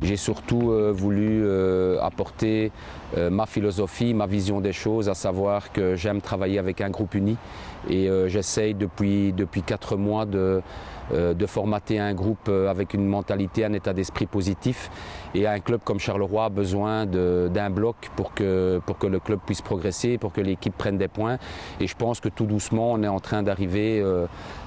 J'ai surtout voulu apporter ma philosophie, ma vision des choses, à savoir que j'aime travailler avec un groupe uni et j'essaye depuis 4 mois de formater un groupe avec une mentalité, un état d'esprit positif. Et un club comme Charleroi a besoin d'un bloc pour que le club puisse progresser, pour que l'équipe prenne des points. Et je pense que tout doucement, on est en train d'arriver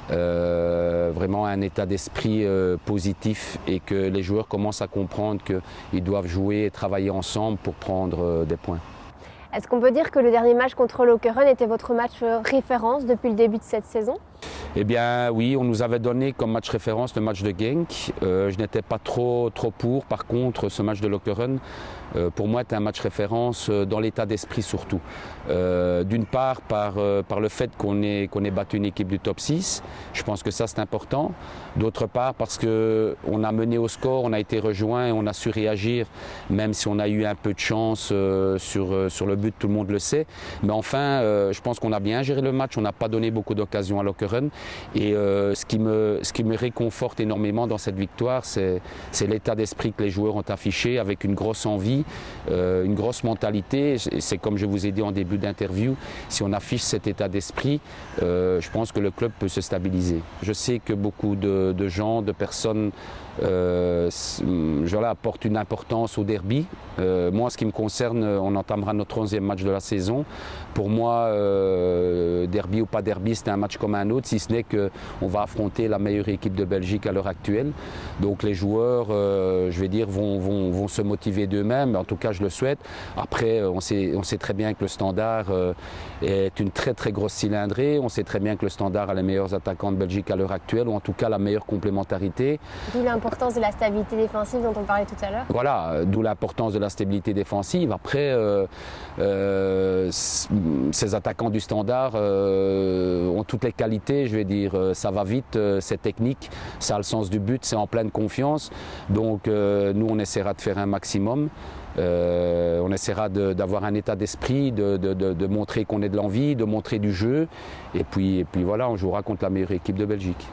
vraiment à un état d'esprit positif et que les joueurs commencent à comprendre qu'ils doivent jouer et travailler ensemble pour prendre des points. Est-ce qu'on peut dire que le dernier match contre Lokeren était votre match référence depuis le début de cette saison ? Eh bien oui, on nous avait donné comme match référence le match de Genk. Je n'étais pas trop pour. Par contre, ce match de Lokeren, pour moi, était un match référence dans l'état d'esprit surtout. D'une part, par le fait qu'on ait battu une équipe du top 6. Je pense que ça, c'est important. D'autre part, parce qu'on a mené au score, on a été rejoint et on a su réagir, même si on a eu un peu de chance sur le but, tout le monde le sait. Mais enfin, je pense qu'on a bien géré le match. On n'a pas donné beaucoup d'occasions à Lokeren. Et ce qui me réconforte énormément dans cette victoire, c'est l'état d'esprit que les joueurs ont affiché avec une grosse envie, une grosse mentalité. C'est comme je vous ai dit en début d'interview, si on affiche cet état d'esprit, je pense que le club peut se stabiliser. Je sais que beaucoup de gens, de personnes apportent une importance au derby. Moi, en ce qui me concerne, on entamera notre 11e match de la saison. Pour moi, derby ou pas derby, c'est un match comme un autre, si ce n'est qu'on va affronter la meilleure équipe de Belgique à l'heure actuelle. Donc les joueurs, je vais dire, vont se motiver d'eux-mêmes. En tout cas, je le souhaite. Après, on sait très bien que le Standard est une très très grosse cylindrée. On sait très bien que le Standard a les meilleurs attaquants de Belgique à l'heure actuelle, ou en tout cas la meilleure complémentarité. D'où l'importance de la stabilité défensive dont on parlait tout à l'heure. Voilà, d'où l'importance de la stabilité défensive. Après, ces attaquants du Standard ont toutes les qualités, je vais dire. Ça va vite, c'est technique, ça a le sens du but, c'est en pleine confiance. Donc nous, on essaiera de faire un maximum. On essaiera d'avoir un état d'esprit, de montrer qu'on ait de l'envie, de montrer du jeu. Et puis voilà, on jouera contre la meilleure équipe de Belgique.